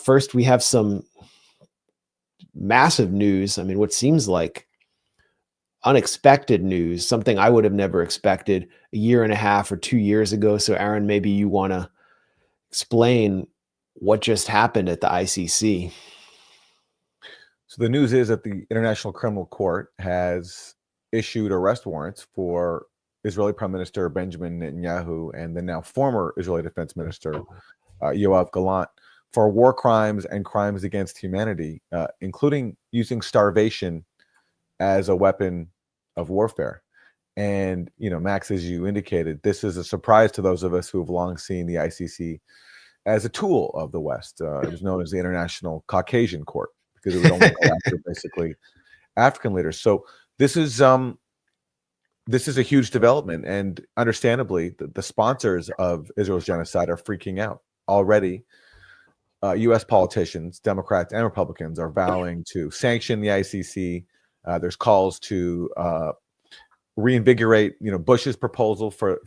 First, we have some massive news. I mean, what seems like unexpected news, something I would have never expected a year and a half or 2 years ago. So, Aaron, maybe you want to explain what just happened at the ICC. So the news is that the International Criminal Court has issued arrest warrants for Israeli Prime Minister Benjamin Netanyahu and the now former Israeli Defense Minister Yoav Gallant for war crimes and crimes against humanity, including using starvation as a weapon of warfare. And, Max, as you indicated, this is a surprise to those of us who have long seen the ICC as a tool of the West. It was known as the International Caucasian Court because it would only go after basically African leaders. So this is a huge development, and understandably, the sponsors of Israel's genocide are freaking out already. U.S. politicians, Democrats and Republicans, are vowing to sanction the ICC. There's calls to reinvigorate, Bush's proposal for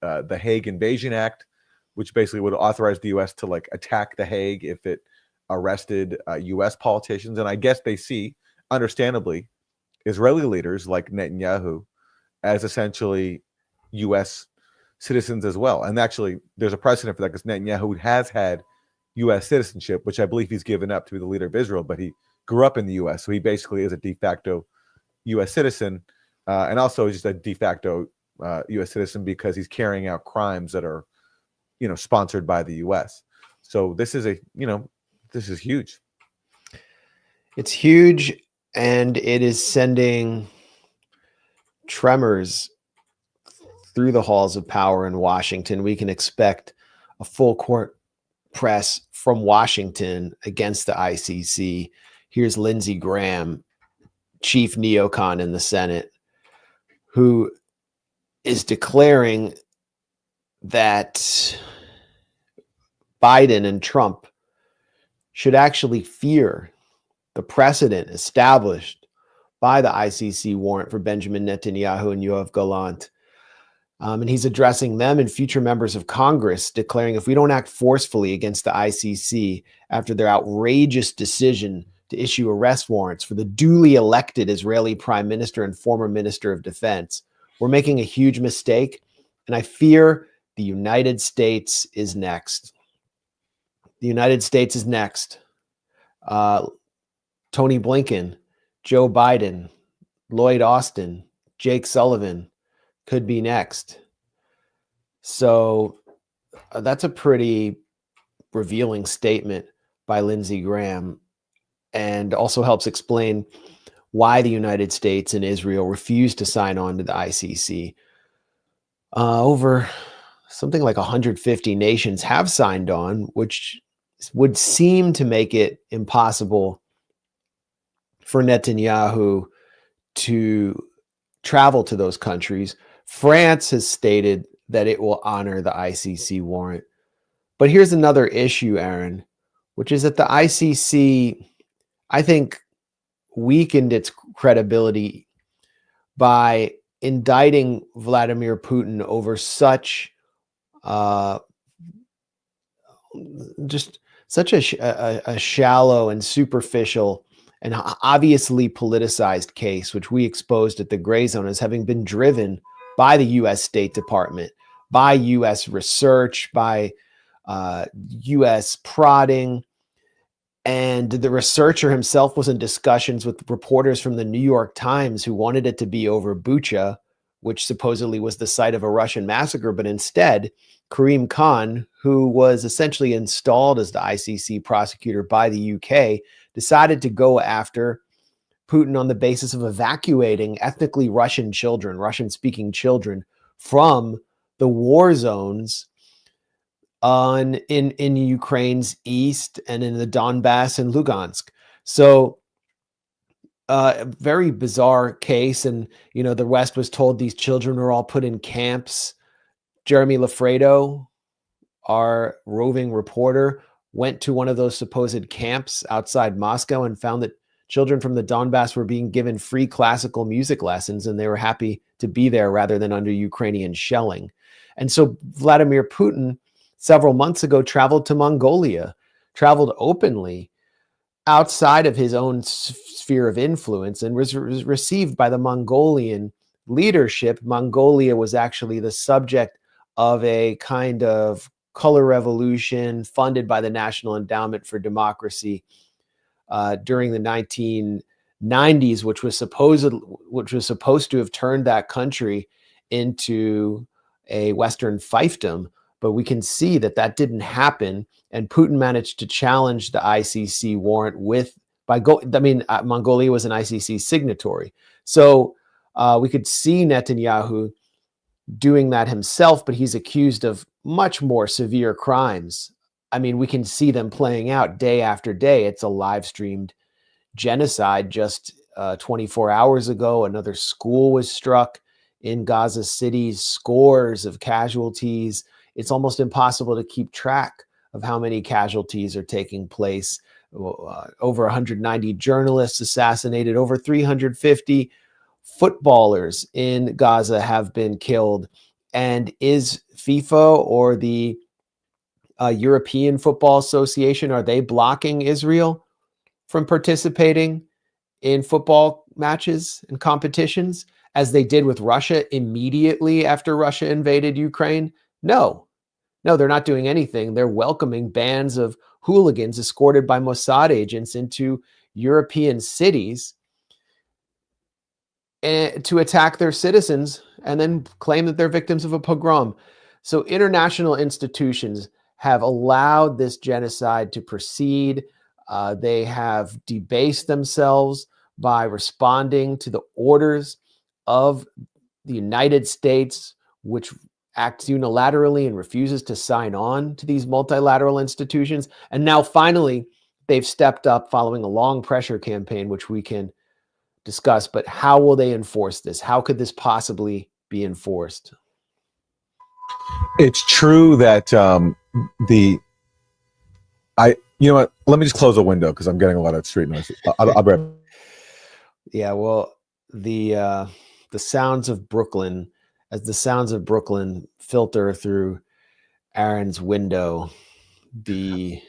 the Hague Invasion Act, which basically would authorize the U.S. to attack the Hague if it arrested U.S. politicians. And I guess they see, understandably, Israeli leaders like Netanyahu as essentially U.S. citizens as well. And actually, there's a precedent for that because Netanyahu has had U.S. citizenship, which I believe he's given up to be the leader of Israel, but he grew up in the U.S., so he basically is a de facto U.S. citizen, and also just a de facto U.S. citizen because he's carrying out crimes that are, sponsored by the U.S. So this is this is huge. It's huge, and it is sending tremors through the halls of power in Washington. We can expect a full court press from Washington against the ICC. Here's Lindsey Graham, chief neocon in the Senate, who is declaring that Biden and Trump should actually fear the precedent established by the ICC warrant for Benjamin Netanyahu and Yoav Gallant. And he's addressing them and future members of Congress, declaring if we don't act forcefully against the ICC after their outrageous decision to issue arrest warrants for the duly elected Israeli Prime Minister and former Minister of Defense, we're making a huge mistake. And I fear the United States is next. The United States is next. Tony Blinken, Joe Biden, Lloyd Austin, Jake Sullivan could be next. So that's a pretty revealing statement by Lindsey Graham, and also helps explain why the United States and Israel refused to sign on to the ICC. Over something like 150 nations have signed on, which would seem to make it impossible for Netanyahu to travel to those countries. France has stated that it will honor the ICC warrant. But here's another issue, Aaron, which is that the ICC, I think, weakened its credibility by indicting Vladimir Putin over such a shallow and superficial and obviously politicized case, which we exposed at the Grayzone as having been driven by the U.S. State Department, by U.S. research, by U.S. prodding. And the researcher himself was in discussions with reporters from the New York Times who wanted it to be over Bucha, which supposedly was the site of a Russian massacre. But instead, Karim Khan, who was essentially installed as the ICC prosecutor by the UK, decided to go after Putin on the basis of evacuating ethnically Russian children, Russian-speaking children, from the war zones in Ukraine's east and in the Donbass and Lugansk. So a very bizarre case. And, the West was told these children were all put in camps. Jeremy Lafredo, our roving reporter, went to one of those supposed camps outside Moscow and found that children from the Donbass were being given free classical music lessons, and they were happy to be there rather than under Ukrainian shelling. And so Vladimir Putin, several months ago, traveled to Mongolia traveled openly outside of his own sphere of influence and was received by the Mongolian leadership. Mongolia was actually the subject of a kind of color revolution funded by the National Endowment for Democracy during the 1990s, which was supposed to have turned that country into a Western fiefdom. But we can see that that didn't happen, and Putin managed to challenge the ICC warrant Mongolia was an ICC signatory. So we could see Netanyahu doing that himself, but he's accused of much more severe crimes. I mean, we can see them playing out day after day. It's a live streamed genocide. Just 24 hours ago, another school was struck in Gaza City, scores of casualties. It's almost impossible to keep track of how many casualties are taking place. Over 190 journalists assassinated, over 350 footballers in Gaza have been killed. And is FIFA or the European Football Association, are they blocking Israel from participating in football matches and competitions as they did with Russia immediately after Russia invaded Ukraine? No, they're not doing anything. They're welcoming bands of hooligans escorted by Mossad agents into European cities to attack their citizens and then claim that they're victims of a pogrom. So international institutions have allowed this genocide to proceed. They have debased themselves by responding to the orders of the United States, which acts unilaterally and refuses to sign on to these multilateral institutions. And now finally, they've stepped up following a long pressure campaign, which we can discuss. But how will they enforce this? How could this possibly be enforced? It's true that you know what? Let me just close the window because I'm getting a lot of street noise. I'll be right. Yeah, well, the sounds of Brooklyn, as the sounds of Brooklyn filter through Aaron's window, the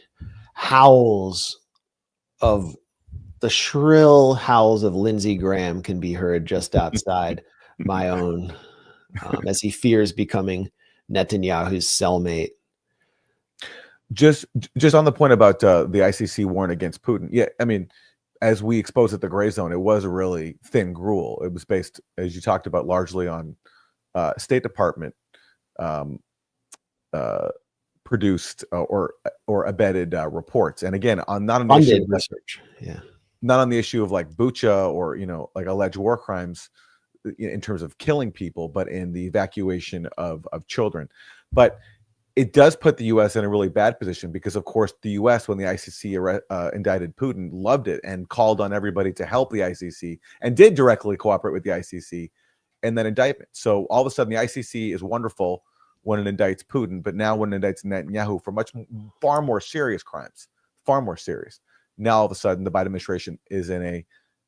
shrill howls of Lindsey Graham can be heard just outside my own, as he fears becoming Netanyahu's cellmate. Just on the point about the ICC warrant against Putin. Yeah, I mean, as we exposed at the Grayzone, it was a really thin gruel. It was based, as you talked about, largely on State Department produced or abetted reports, and again, not on the issue of research, not on the issue of like Bucha or like alleged war crimes in terms of killing people, but in the evacuation of children. But it does put the U.S. in a really bad position because, of course, the U.S., when the ICC indicted Putin, loved it and called on everybody to help the ICC and did directly cooperate with the ICC in that indictment. So all of a sudden, the ICC is wonderful when it indicts Putin, but now when it indicts Netanyahu for far more serious crimes, far more serious, now all of a sudden the Biden administration is in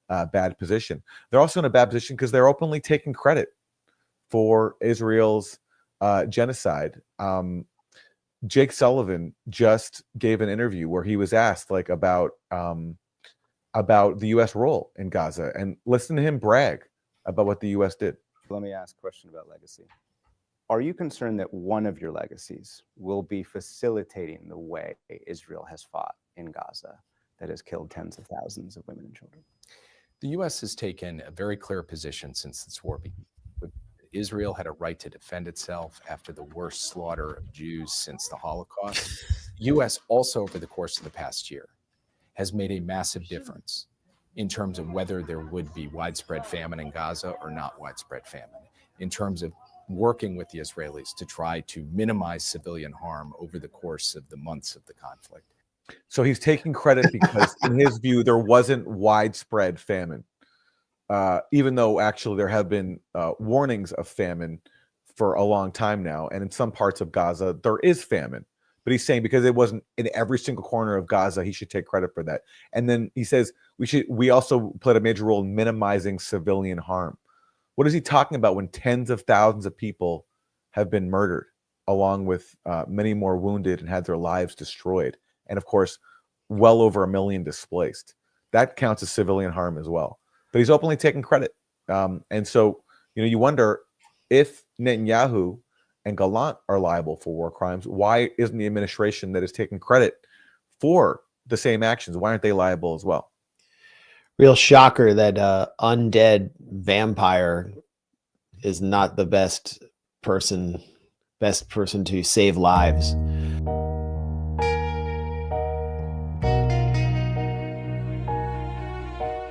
a bad position. They're also in a bad position because they're openly taking credit for Israel's genocide. Jake Sullivan just gave an interview where he was asked about the U.S. role in Gaza, and listen to him brag about what the U.S. did. Let me ask a question about legacy. Are you concerned that one of your legacies will be facilitating the way Israel has fought in Gaza that has killed tens of thousands of women and children? The U.S. has taken a very clear position since this war began. Israel had a right to defend itself after the worst slaughter of Jews since the Holocaust. The U.S. also, over the course of the past year, has made a massive difference in terms of whether there would be widespread famine in Gaza or not widespread famine, in terms of working with the Israelis to try to minimize civilian harm over the course of the months of the conflict. So he's taking credit because, in his view, there wasn't widespread famine. Even though actually there have been warnings of famine for a long time now. And in some parts of Gaza, there is famine. But he's saying because it wasn't in every single corner of Gaza, he should take credit for that. And then he says we also played a major role in minimizing civilian harm. What is he talking about when tens of thousands of people have been murdered, along with many more wounded and had their lives destroyed? And of course, well over 1 million displaced. That counts as civilian harm as well. But he's openly taking credit. And so, you wonder if Netanyahu and Gallant are liable for war crimes, why isn't the administration that is taking credit for the same actions, why aren't they liable as well? Real shocker that undead vampire is not the best person to save lives.